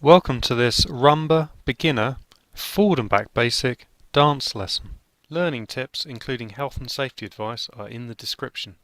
Welcome to this Rumba beginner forward and back basic dance lesson. Learning tips including health and safety advice are in the description.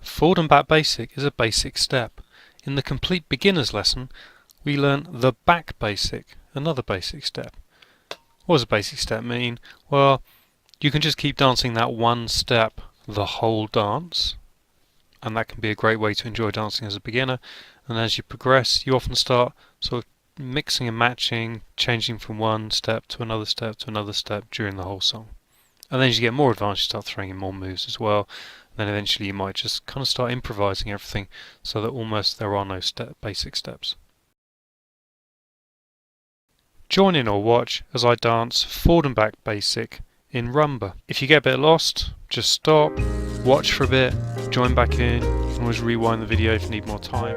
Forward and back basic is a basic step. In the complete beginners lesson we learn the back basic, another basic step. What does a basic step mean? Well, you can just keep dancing that one step the whole dance, and that can be a great way to enjoy dancing as a beginner. And as you progress, you often start sort of mixing and matching, changing from one step to another step to another step during the whole song. And then as you get more advanced, you start throwing in more moves as well. And then eventually you might just kind of start improvising everything so that almost there are no basic steps. Join in or watch as I dance forward and back basic in Rumba. If you get a bit lost, just stop, watch for a bit, join back in. You can always rewind the video if you need more time.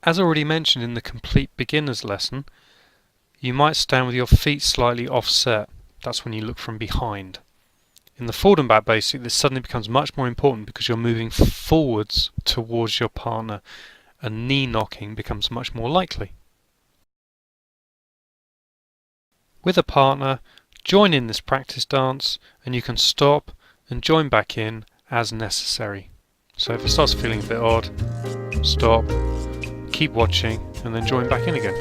As already mentioned in the complete beginners lesson, you might stand with your feet slightly offset. That's when you look from behind. In the forward and back basic, this suddenly becomes much more important because you're moving forwards towards your partner, and knee knocking becomes much more likely. With a partner, join in this practice dance and you can stop and join back in as necessary. So if it starts feeling a bit odd, stop, keep watching and then join back in again.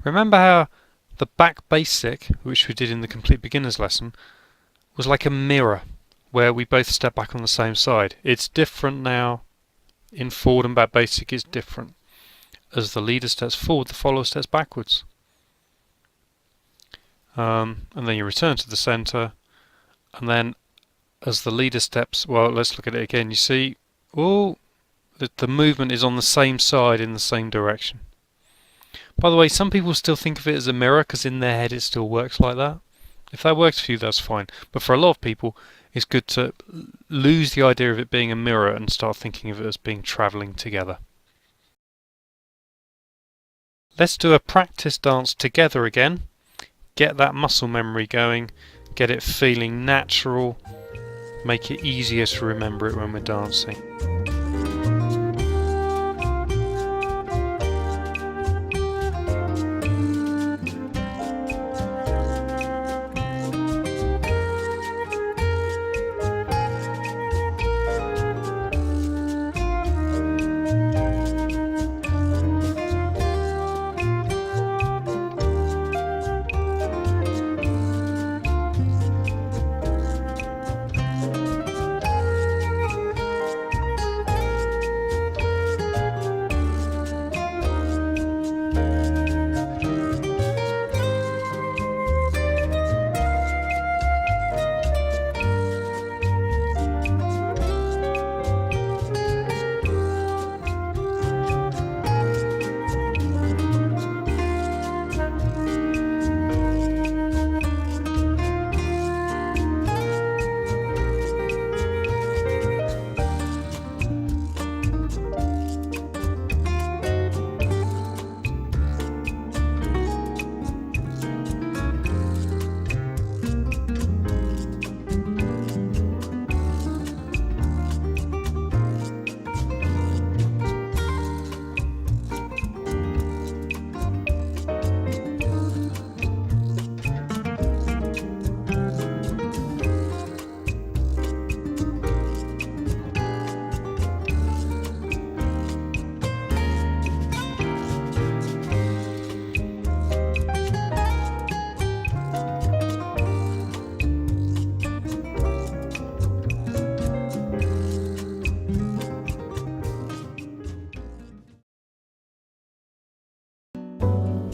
Remember how the back basic, which we did in the complete beginners lesson, was like a mirror where we both step back on the same side. It's different now. In forward and back basic it's different. As the leader steps forward, the follower steps backwards. And then you return to the center, and then as the leader steps, well, let's look at it again. You see, oh, the movement is on the same side in the same direction. By the way, some people still think of it as a mirror because in their head it still works like that. If that works for you, that's fine. But for a lot of people, it's good to lose the idea of it being a mirror and start thinking of it as being travelling together. Let's do a practice dance together again. Get that muscle memory going, get it feeling natural, make it easier to remember it when we're dancing.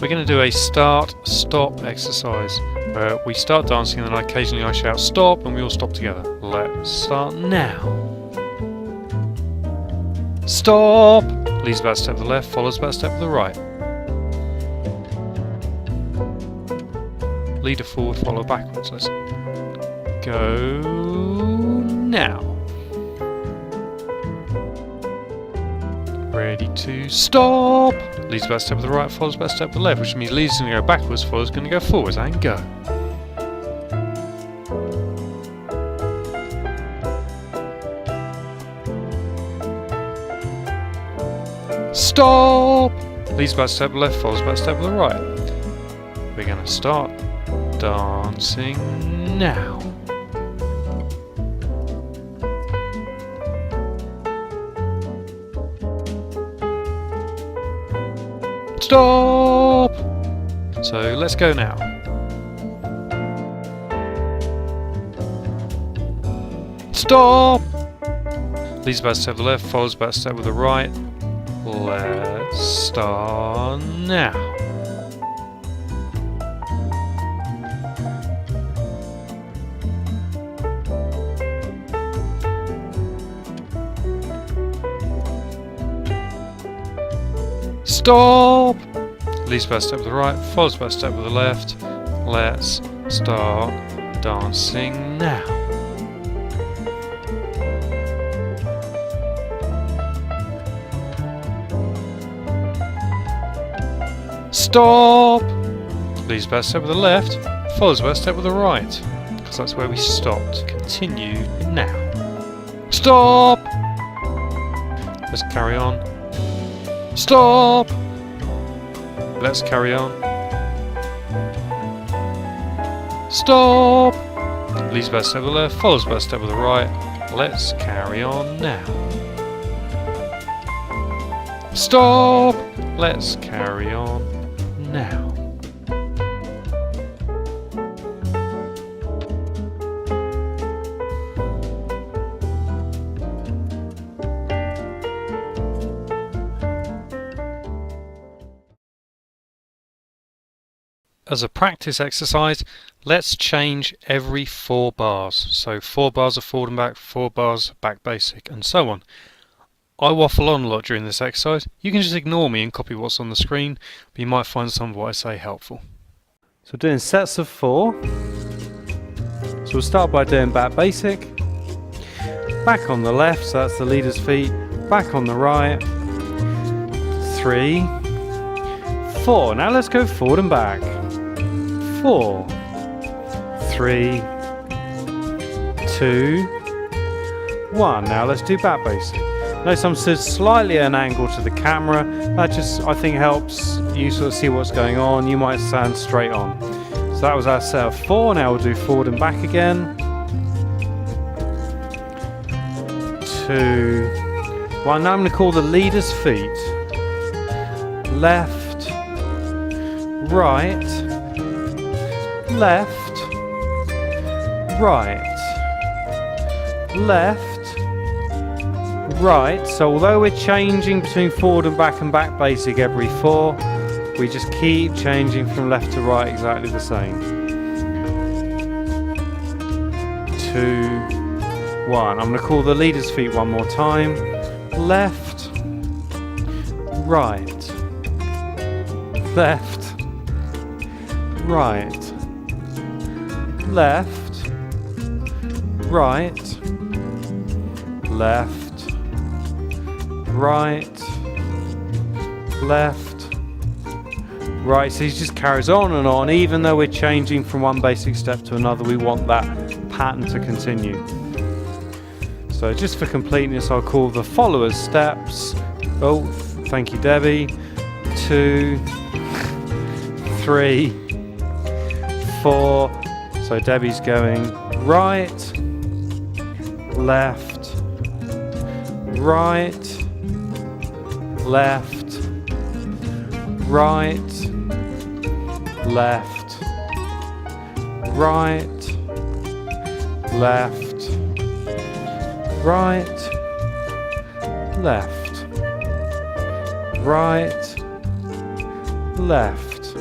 We're going to do a start-stop exercise where we start dancing and then occasionally I shout stop and we all stop together. Let's start now. Stop! Leads about a step to the left, follows about a step to the right. Leader forward, follow backwards. Let's go now. Ready to stop! Leads about a step to the right, follows about a step to the left, which means leads going to go backwards, follows going to go forwards, and go. Stop! Leads about a step to the left, follows about a step to the right. We're going to start dancing now. Stop! So let's go now. Stop! Leads about a step to the left, follows about a step to the right. Let's start now. Stop! Leads about a step to the right, follows about a step to the left. Let's start dancing now. Stop! Leads about a step to the left, follows about a step to the right, because that's where we stopped. Continue now. Stop! Let's carry on. Stop! Let's carry on. Stop! Leads about a step to the left, follows about a step to the right. Let's carry on now. Stop! Let's carry on now. As a practice exercise, let's change every 4 bars. So 4 bars of forward and back, 4 bars back basic, and so on. I waffle on a lot during this exercise. You can just ignore me and copy what's on the screen, but you might find some of what I say helpful. So doing sets of 4. So we'll start by doing back basic. Back on the left, so that's the leader's feet. Back on the right. 3, 4. Now let's go forward and back. 4, 3, 2, 1. Now let's do back basic. Notice I'm stood slightly at an angle to the camera. That just, I think, helps you sort of see what's going on. You might stand straight on. So that was our set of 4. Now we'll do forward and back again. 2, 1. Now I'm going to call the leader's feet. Left, right, left, right, left, right. So although we're changing between forward and back basic every 4, we just keep changing from left to right exactly the same. 2, 1. I'm going to call the leader's feet one more time. Left, right, left, right, left, right, left, right, left, right. So he just carries on and on. Even though we're changing from one basic step to another, we want that pattern to continue. So just for completeness, I'll call the followers steps. Oh, thank you, Debbie. 2, 3, 4. So Debbie's going right, left, right, left, right, left, right, left, right, left, right, left,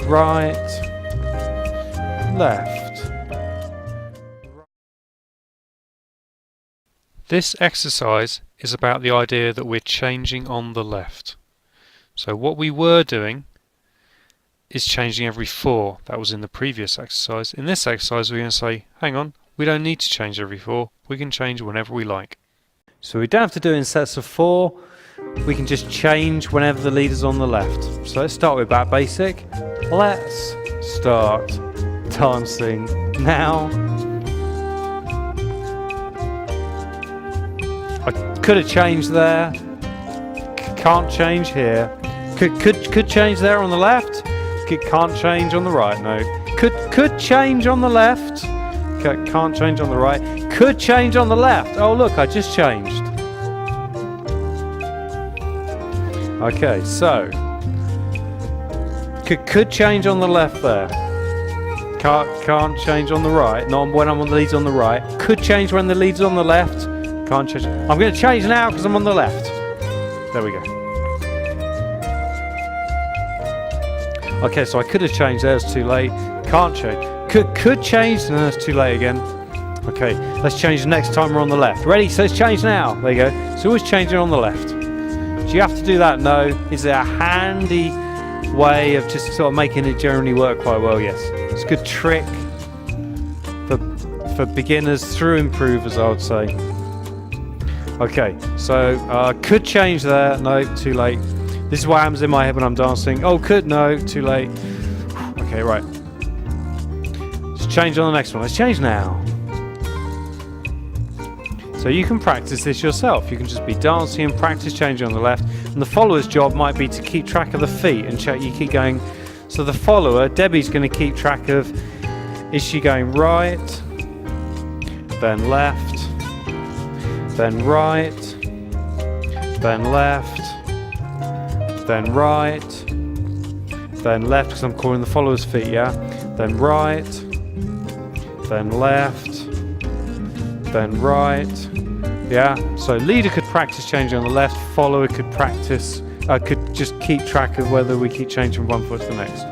right, left. This exercise is about the idea that we're changing on the left. So what we were doing is changing every 4. That was in the previous exercise. In this exercise we're going to say, hang on, we don't need to change every 4. We can change whenever we like. So we don't have to do it in sets of 4. We can just change whenever the leader's on the left. So let's start with back basic. Let's start dancing now. I could have changed there. Can't change here. Could change there on the left. Can't change on the right. No. Could change on the left. Can't change on the right. Could change on the left. Oh look, I just changed. Okay, so could change on the left there. Can't change on the right. Not when I'm on the leads on the right. Could change when the lead's on the left. Can't change. I'm going to change now because I'm on the left. There we go. Okay, so I could have changed there. It's too late. Can't change. Could change. No, it's too late again. Okay, let's change the next time we're on the left. Ready? So let's change now. There you go. So always changing on the left. Do you have to do that? No. Is it a handy way of just sort of making it generally work quite well? Yes. It's a good trick for beginners through improvers, I would say. Okay, so could change there. No, too late. This is what happens in my head when I'm dancing. Oh, could, no, too late. Okay, right. Let's change on the next one. Let's change now. So you can practice this yourself. You can just be dancing and practice changing on the left. And the follower's job might be to keep track of the feet and check you keep going. So the follower, Debbie's going to keep track of, is she going right, then left, then right, then left, then right, then left, because I'm calling the follower's feet, yeah? Then right, then left, then right, yeah? So leader could practice changing on the left, follower could practice, could just keep track of whether we keep changing from one foot to the next.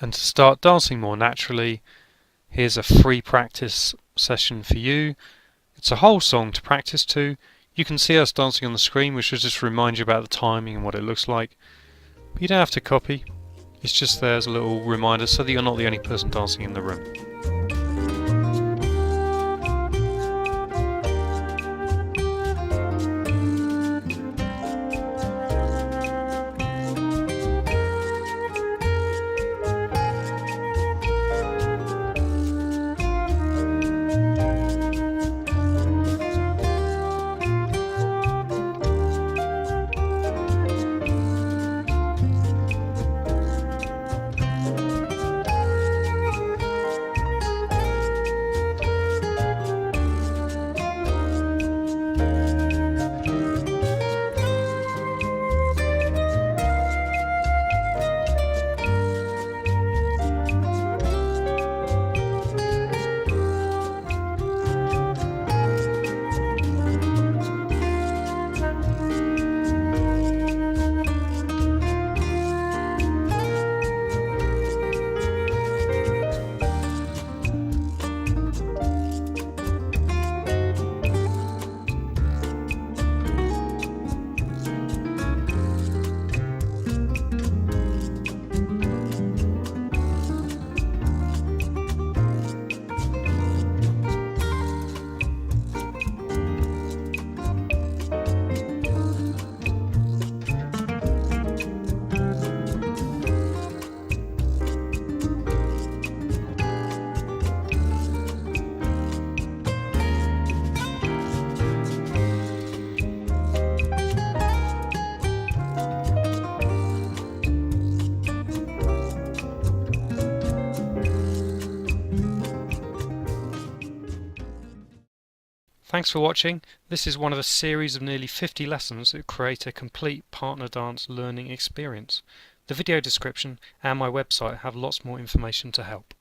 And to start dancing more naturally, here's a free practice session for you. It's a whole song to practice to. You can see us dancing on the screen, which will just remind you about the timing and what it looks like. But you don't have to copy. It's just there as a little reminder so that you're not the only person dancing in the room. Thanks for watching. This is one of a series of nearly 50 lessons that create a complete partner dance learning experience. The video description and my website have lots more information to help.